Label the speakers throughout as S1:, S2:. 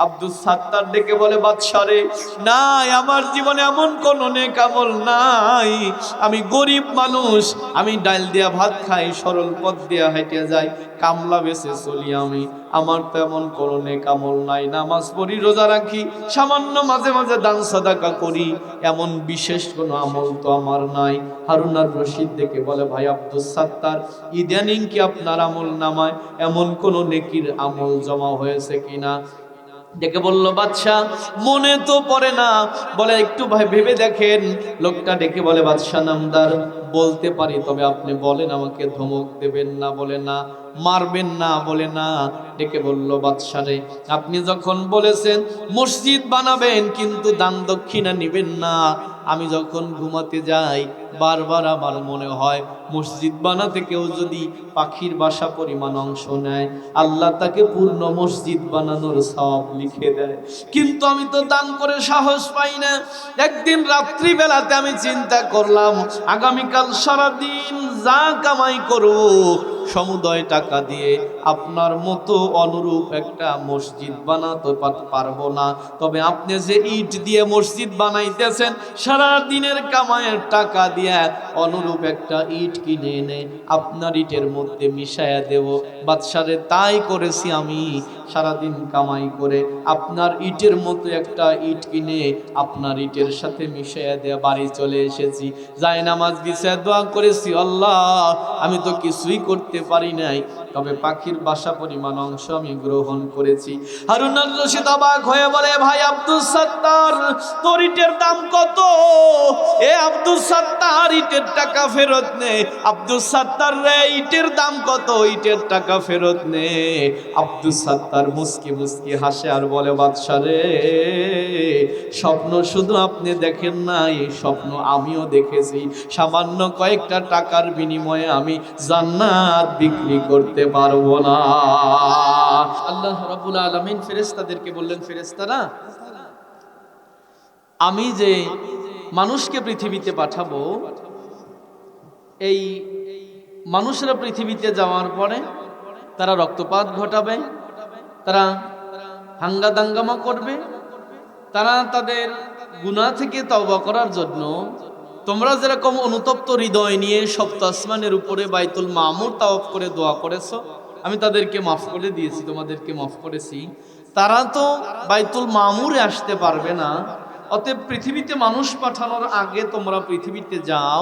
S1: আব্দুস সাত্তার ডেকে বলে, বাদশা রে, নাই, আমার জীবনে এমন কোন নেক আমল নাই। আমি গরিব মানুষ, আমি ডাল দিয়া ভাত খাই, সরল পথ দিয়া হাইটে যাই, কামলা বেচে চলি আমি। আমার তো এমন কোন নেক আমল নাই। নামাজ পড়ি, রোজা রাখি, সামান্য মাঝে মাঝে দান সাদাকা করি, এমন বিশেষ কোনো আমল তো আমার নাই। হারুন আর রশিদ দেখে বলে, ভাই আব্দুস সাত্তার, ইদানিং কি আপনার আমল নামায় এমন কোন নেকির আমল জমা হয়েছে কিনা? ডেকে বলল, বাদশা, মনে তো পড়ে না। বলে, একটু ভাই ভেবে দেখেন। লোকটা ডেকে বলে, বাদশা নামদার, বলতে পারি, তবে আপনি বলেন, আমাকে ধমক দেবেন না, বলে না, মারবেন না, বলে না। ডেকে বলল, বাদশা রে, আপনি যখন বলেছেন মসজিদ বানাবেন কিন্তু দান দক্ষিণা নিবেন না, আমি যখন ঘুমাতে যাই বারবার আমার মনে হয় মসজিদ বানাতে কেউ যদি পাখির বাসা পরিমাণ অংশ নেয়, আল্লাহ তাকে পূর্ণ মসজিদ বানানোর সওয়াব লিখে দেয়। কিন্তু আমি তো দান করে সাহস পাই না। একদিন রাত্রি বেলাতে আমি চিন্তা করলাম, আগামীকাল সারাদিন যা কামাই করব সমুদয় টাকা দিয়ে আপনার মতো অনুরূপ একটা মসজিদ বানাতে পারবো না। তবে আপনি যে ইট দিয়ে মসজিদ বানাইতেছেন, সারা দিনের কামাইয়ের টাকা দিয়ে অনুরূপ একটা ইট কিনে এনে আপনার ইটের মধ্যে মিশায়া দেব। বাদশারে, তাই করেছি আমি। সারাদিন কামাই করে আপনার ইটের মতো একটা ইট কিনে আপনার ইটের সাথে মিশায়া দিয়ে বাড়ি চলে এসেছি। যাই নামাজ বিছায়া দোয়া করেছি, আল্লাহ, আমি তো কিছুই করতে পারি নাই, তবে পাখির বাসা পরিমাণ অংশ আমি গ্রহণ করেছি। হারুন আর রশিদ অবাক হয়ে বলে, ভাই আব্দুস সাত্তার, তোর ইটের দাম কত? এ আব্দুস সাত্তার, ইটের টাকা ফেরত নে। আব্দুস সাত্তার রে, ইটের দাম কত? ইটের টাকা ফেরত নে। আব্দুস সাত্তার মুস্কি মুস্কি হাসে আর বলে, বাদশা রে, স্বপ্ন শুধু আপনি দেখেন নাই, স্বপ্ন আমিও দেখেছি। সামান্য কয়েকটা টাকার বিনিময়ে আমি জান্নাত বিক্রি করতে পারবো না। আল্লাহ রাব্বুল আলামিন ফেরেশতাদেরকে বললেন, ফেরেশতারা, আমি যে মানুষকে পৃথিবীতে পাঠাবো, এই মানুষরা পৃথিবীতে যাওয়ার পরে তারা রক্তপাত ঘটাবে, তারা হাঙ্গা দাঙ্গামা করবে, তারা তাদের গুনাহ থেকে তওবা করার জন্য তোমরা যেরকম অনুতপ্ত হৃদয় নিয়ে সপ্ত আসমানের উপরে বাইতুল মামুর তাওয়াফ করে দোয়া করেছো, আমি তাদেরকে মাফ করে দিয়েছি, তোমাদেরকে মাফ করেছি। তারা তো বাইতুল মামুরে আসতে পারবে না, অতএব পৃথিবীতে মানুষ পাঠানোর আগে তোমরা পৃথিবীতে যাও,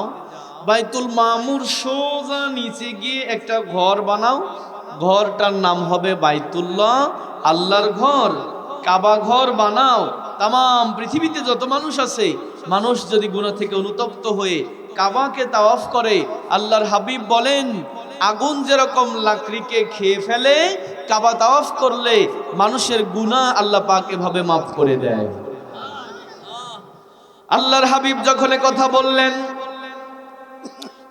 S1: বাইতুল মামুর সোজা নিচে গিয়ে একটা ঘর বানাও। ঘরটার নাম হবে বাইতুল্লাহ, আল্লাহর ঘর, কাবা ঘর বানাও। তামাম পৃথিবীতে যত মানুষ আছে, মানুষ যদি গুনাহ থেকে অনুতপ্ত হয়ে কাবাকে তাওয়াফ করে, আল্লাহর হাবিব বলেন, আগুন যেরকম লাকড়িকে খেয়ে ফেলে, কাবা তাওয়াফ করলে মানুষের গুনাহ আল্লাহ পাক এভাবে মাফ করে দেয়। আল্লাহর হাবিব যখন কথা বললেন,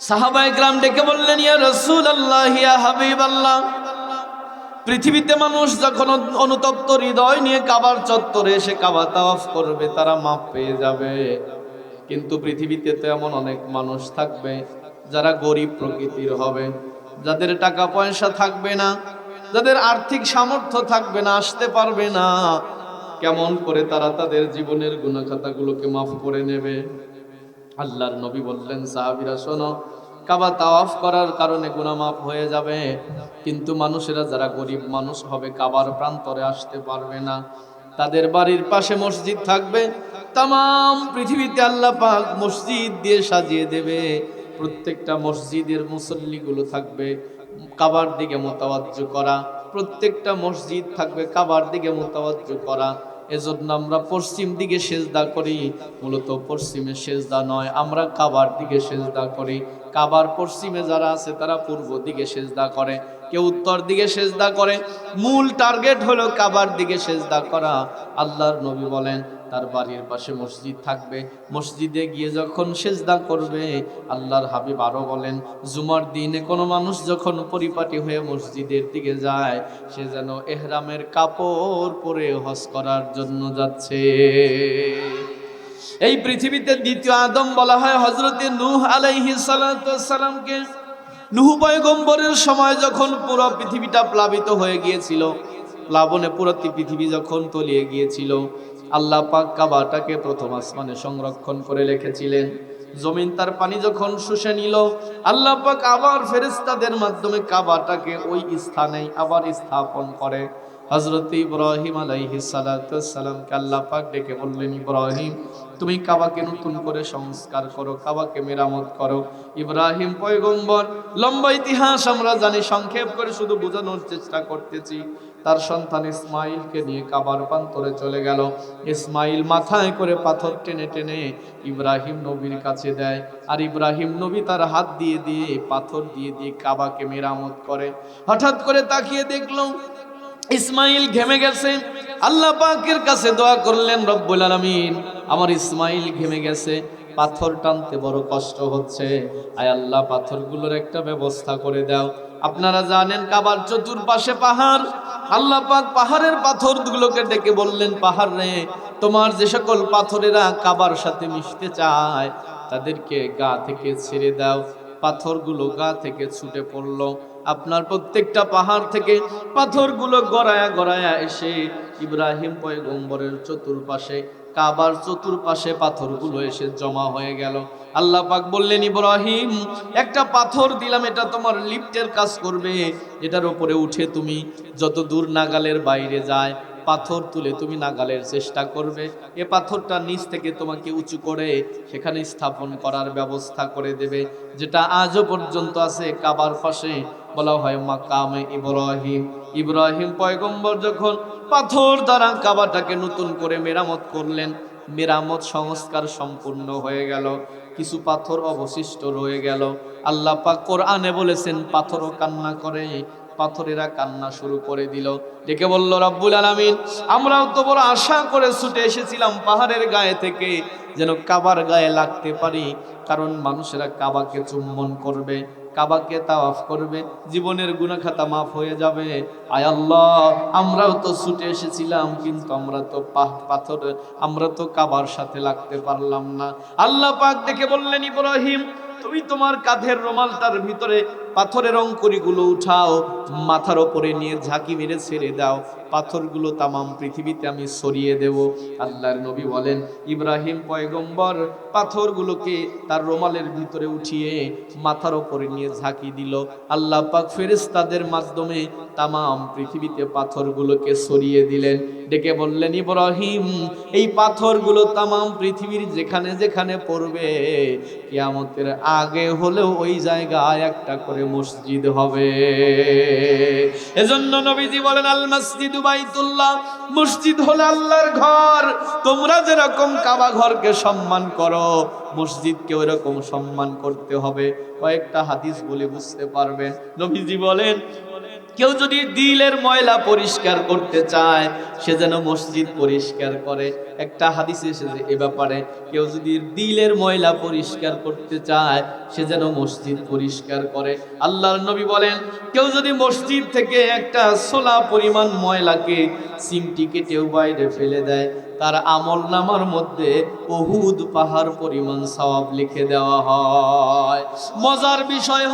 S1: সাহাবায়ে কেরাম ডেকে বললেন, ইয়া রাসূলুল্লাহ, ইয়া হাবিবাল্লাহ, পৃথিবীতে মানুষ যখন অনুতপ্ত হৃদয় নিয়ে কাবার চত্বরে এসে কাবা তাওয়াফ করবে, তারা মাপ পেয়ে যাবে। কিন্তু পৃথিবীতে তো এমন অনেক মানুষ থাকবে যারা গরিব প্রকৃতির হবে, যাদের টাকা পয়সা থাকবে না, যাদের আর্থিক সামর্থ্য থাকবে না, আসতে পারবে না। কেমন করে তারা তাদের জীবনের গুনাহ খাতাগুলোকে মাফ করে নেবে? আল্লাহর নবী বললেন, সাহাবীরা শোনো, কাবা তাওয়াফ করার কারণে গুনাহ মাফ হয়ে যাবে, কিন্তু মানুষেরা যারা গরিব মানুষ হবে, কাবার প্রান্তরে আসতে পারবে না। তাদের বাড়ির পাশে মসজিদ থাকবে, তামাম পৃথিবীতে আল্লাহ পাক মসজিদ দিয়ে সাজিয়ে দেবে। প্রত্যেকটা মসজিদের মুসল্লিগুলো থাকবে কাবার দিকে মুতাওয়াজ্জু করা, প্রত্যেকটা মসজিদ থাকবে কাবার দিকে মুতাওয়াজ্জু করা। এজন্য আমরা পশ্চিম দিকে সেজদা করি, মূলত পশ্চিমে সেজদা নয়, আমরা কাবার দিকে সেজদা করি। কাবার পশ্চিমে যারা আছে তারা পূর্ব দিকে সেজদা করে, কেউ উত্তর দিকে সেজদা করে। মূল টার্গেট হলো কাবার দিকে সেজদা করা। আল্লাহর নবী বলেন, তার বাড়ির পাশে মসজিদ থাকবে, মসজিদে গিয়ে যখন সেজদা করবে, আল্লাহর হাবিব আরো বলেন, জুমার দিনে কোনো মানুষ যখন পরিপাটি হয়ে মসজিদের দিকে যায়, সে যেন ইহরামের কাপড় পরে হজ করার জন্য যাচ্ছে। এই পৃথিবীতে দ্বিতীয় আদম বলা হয় হযরতে নূহ আলাইহিস সালাতু ওয়াস সালামকে। নূহ পয়গম্বরের সময় যখন পুরো পৃথিবীটা প্লাবিত হয়ে গিয়েছিল, প্লাবনে পুরো পৃথিবী যখন তলিয়ে গিয়েছিল, আল্লাহ পাক কাবাটাকে প্রথম আসমানে সংরক্ষণ করে রেখেছিলেন। জমিন তার পানি যখন শুষে নিল, আল্লাহ পাক আবার ফেরেশতাদের মাধ্যমে কাবাটাকে ওই স্থানেই আবার স্থাপন করে। হযরত ইব্রাহিম আলাইহিস সালাতু ওয়াস সালামকে আল্লাহ পাক ডেকে বললেন, ইব্রাহিম তুমি কাবাকে নতুন করে সংস্কার করো, কাবাকে মেরামত করো। ইব্রাহিম পয়গম্বর, লম্বা ইতিহাস আমরা জানি, সংক্ষেপ করে শুধু বোঝানোর চেষ্টা করতেছি। তার সন্তান ইসমাইলকে নিয়ে কাবার প্রান্তরে চলে গেল। ইসমাইল মাথায় করে পাথর টেনে টেনে ইব্রাহিম নবীর কাছে দেয়, আর ইব্রাহিম নবী তার হাত দিয়ে দিয়ে পাথর দিয়ে দিয়ে কাবাকে মেরামত করে। হঠাৎ করে তাকিয়ে দেখলো ইসমাইল ঘেমে গেছে। আল্লাহ পাকের কাছে দোয়া করলেন, রব্বুল আলামিন আমার ইসমাইল ঘেমে গেছে, পাথর টানতে বড় কষ্ট হচ্ছে, আয় আল্লাহ পাথরগুলোর একটা ব্যবস্থা করে দাও। আপনারা জানেন কাবার চতুর্পাশে পাহাড়। আল্লাহ পাক পাহাড়ের পাথরগুলোকে ডেকে বললেন, পাহাড় রে, তোমার যে সকল পাথরেরা কাবার সাথে মিশতে চায় তাদেরকে গা থেকে ছেড়ে দাও। পাথরগুলো গা থেকে ছুটে পড়লো। আপনার প্রত্যেকটা পাহাড় থেকে পাথরগুলো গড়ায়া গড়ায়া এসে ইব্রাহিম পয়গম্বরের চতুর্পাশে, কাবার চতুর্পাশে পাথরগুলো এসে জমা হয়ে গেল। আল্লাহ পাক বললেন, ইব্রাহিম একটা পাথর দিলাম, এটা তোমার লিফটের কাজ করবে, এটার উপরে উঠে তুমি যত দূর নাগালের বাইরে যায় পাথর তুলে তুমি নাগালের চেষ্টা করবে। এ পাথরটা নিচ থেকে তোমাকে উঁচু করে সেখানে স্থাপন করার ব্যবস্থা করে দেবে, যেটা আজও পর্যন্ত আছে কাবার পাশে, বলা হয় মাকামে ইব্রাহিম। ইব্রাহিম পয়গম্বর যখন পাথর দ্বারা কাবাটাকে নতুন করে মেরামত করলেন, মেরামত সংস্কার সম্পূর্ণ হয়ে গেল, কিছু পাথর অবশিষ্ট রয়ে গেল। আল্লাহ পাক কোরআনে বলেছেন, পাথরও কান্না করে, পাথরেরা কান্না শুরু করে দিল। ডেকে বলল, রব্বুল আলামিন আমরাও তো বড় আশা করে ছুটে এসেছিলাম পাহাড়ের গায়ে থেকে, যেন কাবার গায়ে লাগতে পারি, কারণ মানুষেরা কাবাকে চুম্বন করবে, কাবাকে তাওয়াফ করবে, জীবনের গুনাহ খাতা মাফ হয়ে যাবে। আয় আল্লাহ আমরাও তো ছুটে এসেছিলাম, কিন্তু আমরা তো কাবার সাথে লাগতে পারলাম না। আল্লাহ পাক দেখে বললেন, ইব্রাহিম তুমি তোমার কাঁধের রুমালটার ভিতরে পাথরের অঙ্কুরিগুলো উঠাও, মাথার ওপরে নিয়ে ঝাঁকি মেরে ছেড়ে দাও, পাথরগুলো তামাম পৃথিবীতে আমি ছড়িয়ে দেব। আল্লাহর নবী বলেন, ইব্রাহিম পয়গম্বর পাথরগুলোকে তার রুমালের ভিতরে উঠিয়ে মাথার ওপরে নিয়ে ঝাঁকি দিল। আল্লাহ পাক ফেরেশতাদের মাধ্যমে তামাম পৃথিবীতে পাথরগুলোকে ছড়িয়ে দিলেন। ডেকে বললেন, ইব্রাহিম এই পাথরগুলো তামাম পৃথিবীর যেখানে যেখানে পড়বে, কিয়ামতের আগে হলেও ওই জায়গায় একটা করে মসজিদ হবে। এজন্য নবীজি বলেন, আল মসজিদু বাইতুল্লাহ, মসজিদ হলো আল্লাহর ঘর। তোমরা যেরকম কাবা ঘরকে সম্মান করো, মসজিদকে ওইরকম সম্মান করতে হবে। কয়েকটা হাদিস বলে বুঝতে পারবেন। নবীজি বলেন, কেউ যদি দিলের ময়লা পরিষ্কার করতে চায় সে যেন মসজিদ পরিষ্কার করে। একটা হাদিসে এসেছে এ ব্যাপারে, কেউ যদি দিলের ময়লা পরিষ্কার করতে চায় সে যেন মসজিদ পরিষ্কার করে। আল্লাহর নবী বলেন, কেউ যদি মসজিদ থেকে একটা ছোলা পরিমাণ ময়লাকে চিমটি কেটেও বাইরে ফেলে দেয়, তার আমল নামার মধ্যে উহুদ পাহাড় পরিমাণ সওয়াব লিখে দেওয়া হয়। মজার বিষয়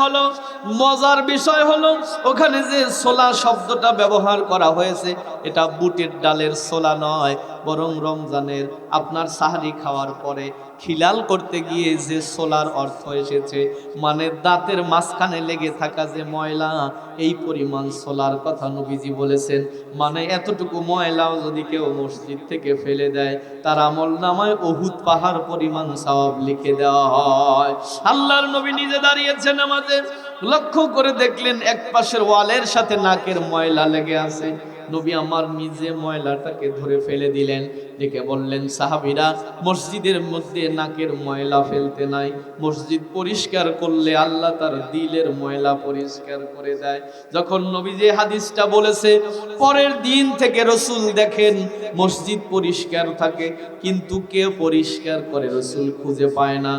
S1: হলো ওখানে যে ছোলা শব্দটা ব্যবহার করা হয়েছে, এটা বুটের ডালের ছোলা নয়, বরং রমজানের আপনার সাহরি খাওয়ার পরে খিলাল করতে গিয়ে যে ছোলার অর্থ এসেছে, মানে দাঁতের মাঝখানে লেগে থাকা যে ময়লা, এই পরিমাণ ছোলার কথা নবীজি বলেছেন। মানে এতটুকু ময়লাও যদি কেউ মসজিদ থেকে ফেলে দেয়, তার আমল নামায় উহুদ পাহাড় পরিমাণ সওয়াব লিখে দেওয়া হয়। আল্লাহর নবী নিজে দাঁড়িয়েছেন নামাজে, লক্ষ্য করে দেখলেন এক পাশের ওয়ালের সাথে নাকের ময়লা লেগে আছে। নবী আমার নিজে ময়লাটাকে ধরে ফেলে দিলেন। ডেকে বললেন, সাহাবীরা মসজিদের মধ্যে নাকের ময়লা ফেলতে নাই, মসজিদ পরিষ্কার করলে আল্লাহ তার দিলের ময়লা পরিষ্কার করে দেয়। যখন নবী যে হাদিসটা বলেছে, পরের দিন থেকে রাসূল দেখেন মসজিদ পরিষ্কার থাকে, কিন্তু কে পরিষ্কার করে রাসূল খুঁজে পায় না।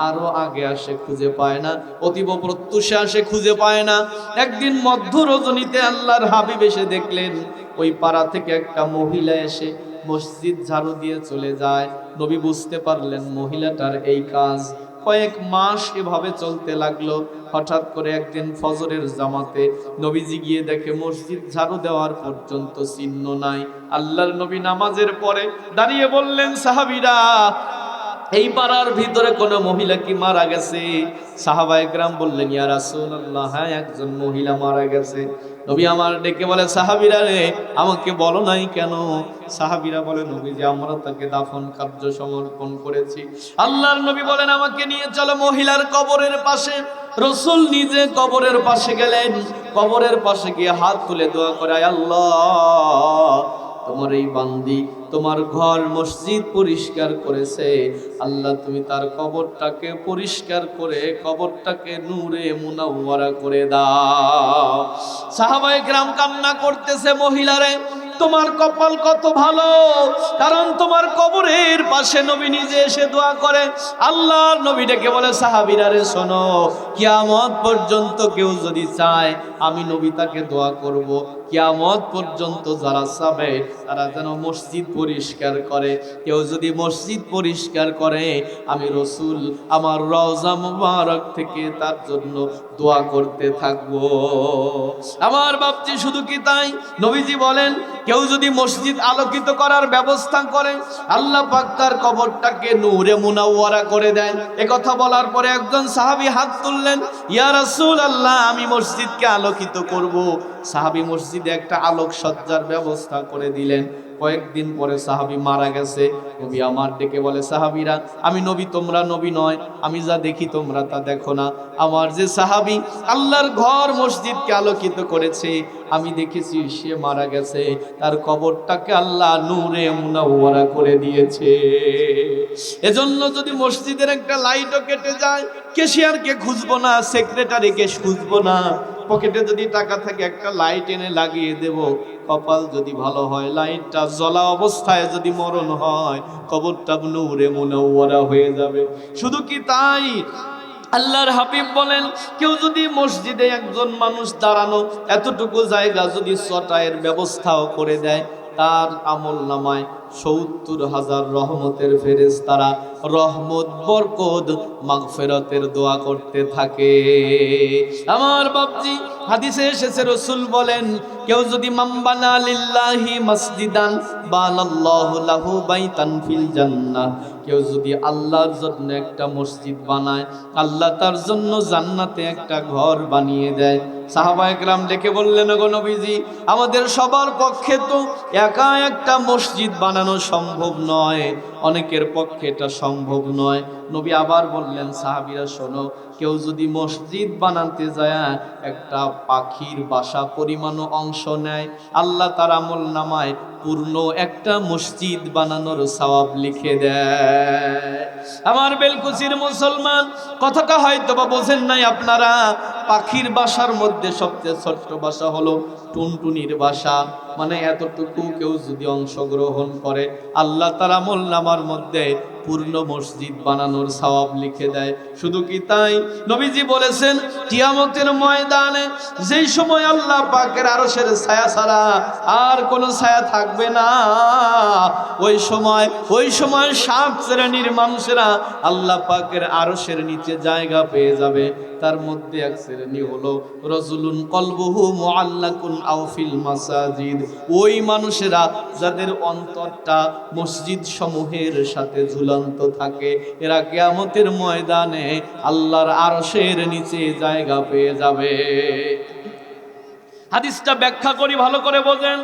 S1: আরো আগে আসে খুঁজে পায় না, অতীব প্রত্যুষে আসে খুঁজে পায় না। একদিন মধ্য রজনীতে আল্লাহর হাবিব এসে দেখলেন ওই পাড়া থেকে একটা মহিলা এসে মসজিদ ঝাড়ু দিয়ে চলে যায়। নবী বুঝতে পারলেন মহিলাটার এই কাজ, কয়েক মাস এভাবে চলতে লাগলো। হঠাৎ করে একদিন ফজরের জামাতে নবীজি গিয়ে দেখে মসজিদ ঝাড়ু দেওয়ার পর্যন্ত চিহ্ন নাই। আল্লাহর নবী নামাজের পরে দাঁড়িয়ে বললেন, সাহাবীরা, এই পাড়ার ভিতরে কোনো মহিলা কি মারা গেছে? সাহাবায়ে কেরাম বললেন, ইয়া রাসূলুল্লাহ, হ্যাঁ, একজন মহিলা মারা গেছে। নবী আমার ডেকে বলে, সাহাবীরা রে, আমাকে বলো নাই কেন? সাহাবীরা বলে, নবীজি, আমরা তাকে দাফন কার্য সমর্পণ করেছি। আল্লাহর নবী বলেন, আমাকে নিয়ে চলো মহিলার কবরের পাশে। রাসূল নিজে কবরের পাশে গেলেন। কবরের পাশে গিয়ে হাত তুলে দোয়া করে, আয় আল্লাহ, তোমার এই বান্দি তোমার ঘর মসজিদ পরিষ্কার করেছে, আল্লাহ তুমি তার কবরটাকে পরিষ্কার করে কবরটাকে নূরে মুনাওয়ারা করে দাও। সাহাবায়ে কেরাম কান্না করতেছে, মহিলারে, তোমার কপাল কত ভালো, কারণ তোমার কবরের পাশে নবী নিজে এসে দোয়া করে। আল্লাহর নবী ডেকে বলে, সাহাবীরা রে, শোনো, কিয়ামত পর্যন্ত কেউ যদি চায় আমি নবী তাকে দোয়া করব। কিয়ামত পর্যন্ত যারা চাবে তারা যেন মসজিদ পরিষ্কার করে। কেউ যদি মসজিদ পরিষ্কার করে, আমি রাসূল আমার রওজা মুবারক থেকে তার জন্য দোয়া করতে থাকবো। আমার বাপজি, শুধু কি তাই? নবীজি বলেন, কেউ যদি মসজিদ আলোকিত করার ব্যবস্থা করে, আল্লাহ পাক তার কবরটাকে নূরে মুনাওয়ারা করে দেন। এ কথা বলার পরে একজন সাহাবী হাত তুললেন, ইয়া রাসূলুল্লাহ, আমি মসজিদকে আলোকিত করব। সাহাবী মসজিদে একটা আলোক সজ্জার ব্যবস্থা করে দিলেন। কয়েকদিন পরে সাহাবী মারা গেছে। নবী আমার ডেকে বলে, সাহাবীরা, আমি নবী, তোমরা নবী নয়, আমি যা দেখি তোমরা তা দেখো না। আমার যে সাহাবী আল্লাহর ঘর মসজিদকে আলোকিত করেছে, আমি দেখেছি সে মারা গেছে, তার কবরটাকে আল্লাহ নূরে মুনাওয়ারা করে দিয়েছে। এজন্য যদি মসজিদের একটা লাইটও কেটে যায়, ক্যাশিয়ারকে খুঁজবো না, সেক্রেটারিকে খুঁজবো না, পকেটে যদি টাকা থাকে একটা লাইট এনে লাগিয়ে দেব। কপাল যদি ভালো হয়, লাইটটা জ্বলা অবস্থায় যদি মরণ হয়, কবরটা নূরে মুনাওয়ারা হয়ে যাবে। শুধু কি তাই? আল্লাহর হাবিব বলেন, কেউ যদি মসজিদে একজন মানুষ দাঁড়ানো এতটুকু জায়গা যদি চটাইয়ের ব্যবস্থাও করে দেয়, তার আমল নামায় ৭০,০০০ রহমতের ফেরেশতারা রহমত, বরকত, মাগফিরাতের দোয়া করতে থাকে। আমার বাপজি, হাদিসে এসেছে, রাসূল বলেন, কেউ যদি মামবানা লিল্লাহি মসজিদান বানাল্লাহু লাহু বাইতান ফিল জান্নাহ, কেউ যদি আল্লাহর জন্য একটা মসজিদ বানায়, আল্লাহ তার জন্য জান্নাতে একটা ঘর বানিয়ে দেয়। সাহাবায়ে কেরাম ডেকে বললেন, গো নবীজি, আমাদের সবার পক্ষে তো একা একটা মসজিদ বানানো সম্ভব নয়, অনেকের পক্ষে এটা সম্ভব নয়। নবী আবার বললেন, সাহাবীরা শোনো, কেউ যদি মসজিদ বানাতে যায় একটা পাখির বাসা পরিমাণও অংশ নেয়, আল্লাহ তার আমল নামায় পূর্ণ একটা মসজিদ বানানোর সওয়াব লিখে দেয়। আমার বেলকুচির মুসলমান, কথাটা হয়তো বা বোঝেন নাই আপনারা। পাখির বাসার মধ্যে সবচেয়ে ছোট্ট বাসা হলো টুনটুনির বাসা। মানে এতটুকু কেউ যদি অংশগ্রহণ করে, আল্লাহ তার আমল নামার মধ্যে পূর্ণ মসজিদ বানানোর সওয়াব লিখে দেয়। শুধু কি তাই? নবীজি বলেছেন, কিয়ামতের ময়দানে যেই সময় আল্লাহ পাকের আরশের ছায়া ছাড়া আর কোনো ছায়া থাকবে না, ওই সময় ৭ শ্রেণীর মানুষেরা আল্লাহ পাকের আরশের নিচে জায়গা পেয়ে যাবে। তার মধ্যে এক শ্রেণী হলো রাজুলুন কলবুহু মুআল্লাকুন আও ফিল মাসাজিদ। ওই মানুষেরা যাদের অন্তরটা মসজিদ সমূহের সাথে ঝুলন্ত থাকে, এরা কিয়ামতের ময়দানে আল্লাহর আরশের নিচে জায়গা পেয়ে যাবে। হাদিসটা ব্যাখ্যা করি, ভালো করে বোঝেন।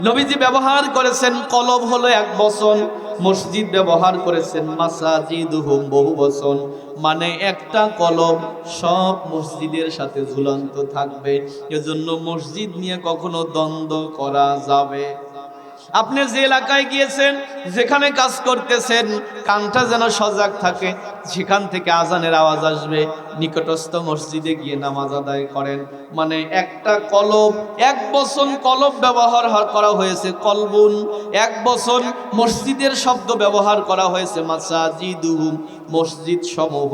S1: নবীজি ব্যবহার করেছেন কলব হলো ১ বচন, মসজিদ ব্যবহার করেছেন মাসাজিদুহুম বহু বচন। মানে একটা কলব সব মসজিদের সাথে ঝুলন্ত থাকবে। এজন্য মসজিদ নিয়ে কখনো দ্বন্দ্ব করা যাবে। আপনি যে এলাকায় গিয়েছেন, যেখানে কাজ করতেছেন, কানটা যেন সজাগ থাকে। যেখান থেকে আজানের আওয়াজ আসবে, নিকটস্থ মসজিদে গিয়ে নামাজ আদায় করেন। মানে একটা কলব, ১ বচন কলব ব্যবহার করা হয়েছে, কলবুন ১ বচন। মসজিদের শব্দ ব্যবহার করা হয়েছে মাসাজিদুহুম, মসজিদ সমূহ।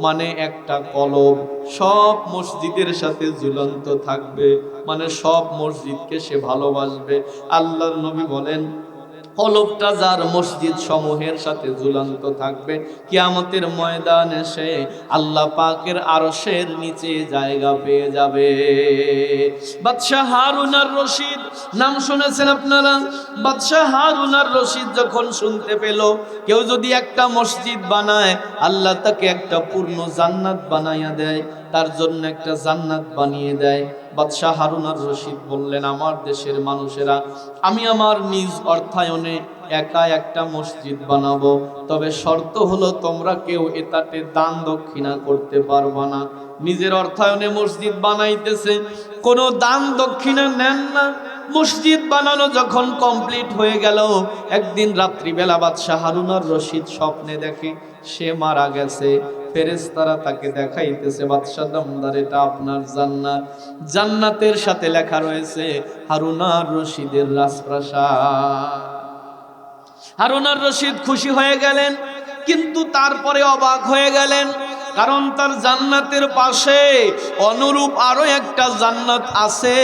S1: মানে একটা কলব সব মসজিদের সাথে ঝুলন্ত থাকবে, মানে সব মসজিদকে সে ভালোবাসবে। আল্লাহর নবী বলেন, কলবটা যার মসজিদ সমূহের সাথে ঝুলন্ত থাকবে, কিয়ামতের ময়দানে সে আল্লাহ পাকের আরশের নিচে জায়গা পেয়ে যাবে। বাদশাহ হারুন আর রশিদ নাম শুনেছেন আপনারা? বাদশাহ হারুন আর রশিদ যখন শুনতে পেল কেউ যদি একটা মসজিদ বানায়, আল্লাহ তাকে একটা পূর্ণ জান্নাত বানাইয়া দেয়, তার জন্য একটা জান্নাত বানিয়ে দেয়। বাদশাহ হারুন আর রশিদ বললেন, আমার দেশের মানুষেরা, আমি আমার নিজ অর্থায়নে একা একটা মসজিদ বানাবো, তবে শর্ত হলো তোমরা কেউ এটাতে দান দক্ষিণা করতে পারবা না। নিজের অর্থায়নে মসজিদ বানাইতেছে, কোনো দান দক্ষিণা নেন না। মসজিদ বানানো যখন কমপ্লিট হয়ে গেল, একদিন রাত্রিবেলা বাদশাহ হারুন আর রশিদ স্বপ্নে দেখে সে মারা গেছে। ফেরেশতারা তাকে দেখাইতেছে, বাদশাহ নামদার, এটা আপনার জান্নাত। জান্নাতের সাথে লেখা রয়েছে হারুন আর রশিদের রাজপ্রাসাদ। হারুন আর রশিদ খুশি হয়ে গেলেন, কিন্তু তারপরে অবাক হয়ে গেলেন, কারণ তার জান্নাতের পাশে অনুরূপ আরো একটা জান্নাত আছে,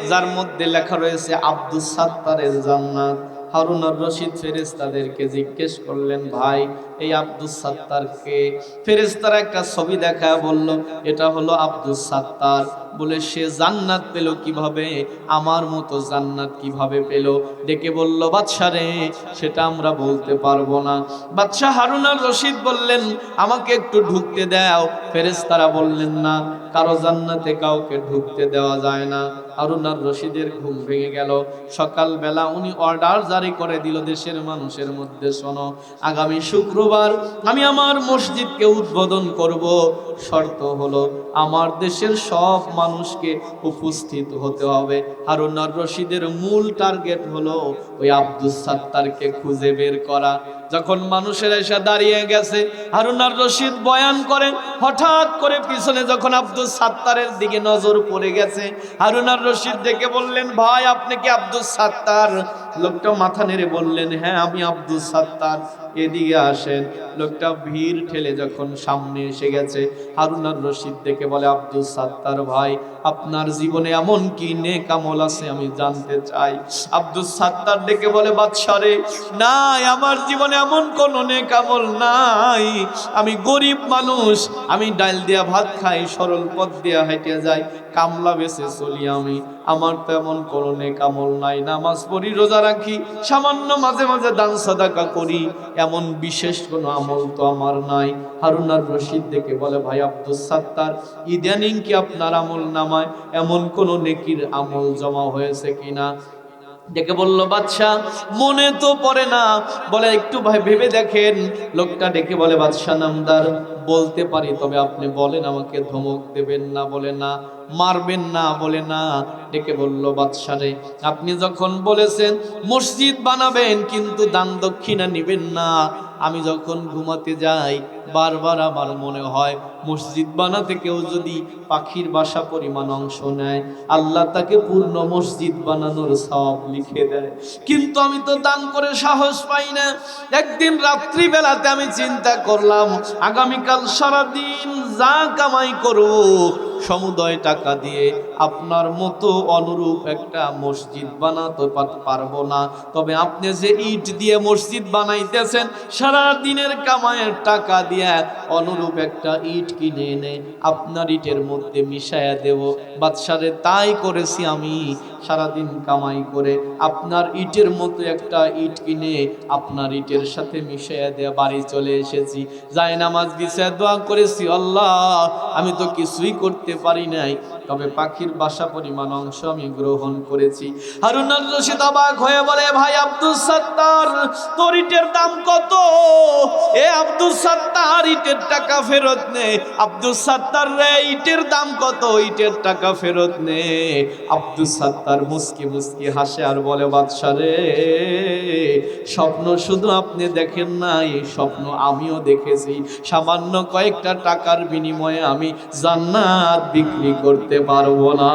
S1: যার মধ্যে লেখা রয়েছে আব্দুস সাত্তারের জান্নাত। হারুন আর রশিদ ফেরেশতাদেরকে জিজ্ঞেস করলেন, ভাই এই আব্দুস সাত্তারকে? ফেরেশতারা একটা ছবি দেখায় বলল, এটা হলো আব্দুস সাত্তার। বলে, সে জান্নাত পেল কিভাবে? আমার মতো জান্নাত কিভাবে পেল? ডেকে বলল, বাদশা রে, সেটা আমরা বলতে পারবো না। বাদশাহ হারুন আর রশিদ বললেন, আমাকে একটু ঢুকতে দাও। ফেরেশতারা বললেন, না, কারো জান্নাতে কাউকে ঢুকতে দেওয়া যায় না। হারুন আর রশিদের ঘুম ভেঙে গেল। সকালবেলা উনি অর্ডার জারি করে দিল, দেশের মানুষের মধ্যে শোনো, আগামী শুক্রবার আমি আমার মসজিদকে উদ্বোধন করব। শর্ত হলো আমার দেশের সব মানুষকে উপস্থিত হতে হবে। হারুন আর রশিদের মূল টার্গেট হলো ওই আব্দুস সাত্তারকে খুঁজে বের করা। যখন মানুষের এসে দাঁড়িয়ে গেছে, হারুন আর রশিদ বয়ান করেন, হঠাৎ করে পিছনে যখন আব্দুস সাত্তারের দিকে নজর পড়ে গেছে, হারুন আর রশিদ ডেকে বললেন, ভাই আপনি কি আব্দুস সাত্তার? লোকটা মাথা নেড়ে বললেন, হ্যাঁ আমি আব্দুস সাত্তার, এদিকে আসেন। লোকটা ভিড় ঠেলে যখন সামনে এসে গেছে, হারুন আর রশিদ দেখে বলে, আব্দুস সাত্তার ভাই, আপনার জীবনে এমন কি নেক আমল আছে আমি জানতে চাই। আব্দুস সাত্তার ডেকে বলে, বাদশা রে, নাই, আমার জীবনে এমন কোন নেক আমল নাই। আমি গরিব মানুষ, আমি ডাল দিয়া ভাত খাই, সরল পথ দিয়া হেঁটে যাই, কামলা বেচে চলি আমি। আমার তো এমন কোনো নেক আমল নাই। নামাজ পড়ি, রোজা রাখি, সামান্য মাঝে মাঝে দান সাদাকা করি, এমন বিশেষ কোনো আমল তো আমার নাই। হারুন আর রশিদ দেখে বলে, ভাই আব্দুস সাত্তার, ইদানিং কি আপনার আমল নামায় এমন কোন নেকির আমল জমা হয়েছে কিনা? ডেকে বলল, বাদশা মনে তো পড়ে না। বলে, একটু ভাই ভেবে দেখেন। লোকটা ডেকে বলে, বাদশা নামদার, বলতে পারি, তবে আপনি বলেন, আমাকে ধমক দেবেন না, বলে না, মারবেন না, বলে না। ডেকে বলল, বাদশা রে, আপনি যখন বলেছেন মসজিদ বানাবেন কিন্তু দান দক্ষিণা নিবেন না, আমি যখন ঘুমাতে যাই বারবার আমার মনে হয় মসজিদ বানাতে কেউ যদি পাখির বাসা পরিমাণ অংশ নেয়, আল্লাহ তাকে পূর্ণ মসজিদ বানানোর সওয়াব লিখে দেয়। কিন্তু আমি তো দান করে সাহস পাই না। একদিন রাত্রিবেলাতে আমি চিন্তা করলাম, আগামীকাল সারাদিন যা কামাই করব সমুদয় টাকা দিয়ে আপনার মতো অনুরূপ একটা মসজিদ বানাতে পারবো না। তবে আপনি যে ইট দিয়ে মসজিদ বানাইতেছেন, সারা দিনের কামাইয়ের টাকা দিয়ে অনুরূপ একটা ইট কিনে এনে আপনার ইটের মধ্যে মিশায়া দেব। বাদশারে তাই করেছি আমি, সারাদিন কামাই করে আপনার ইটের মতো একটা ইট কিনে আপনার ইটের সাথে মিশায়া দেয়া বাড়ি চলে এসেছি। যায় নামাজ বিছায় দোয়া করেছি, আল্লাহ আমি তো কিছুই করতে পারি নাই, তবে পাখির বাসা পরিমাণ অংশ আমি গ্রহণ করেছি। হারুন আর রশিদ অবাক হয়ে বলে, ভাই আব্দুস সাত্তার, তোর ইটের দাম কত? এ আব্দুস সাত্তার, ইটের টাকা ফেরত নে। আব্দুস সাত্তার রে, ইটের দাম কত? ইটের টাকা ফেরত নে। আব্দুস সাত্তার মুস্কি মুস্কি হাসে আর বলে, বাদশা রে, স্বপ্ন শুধু আপনি দেখেন না, এই স্বপ্ন আমিও দেখেছি। সামান্য কয়েকটা টাকার বিনিময়ে আমি জান্নাত বিক্রি করতে পারবো না।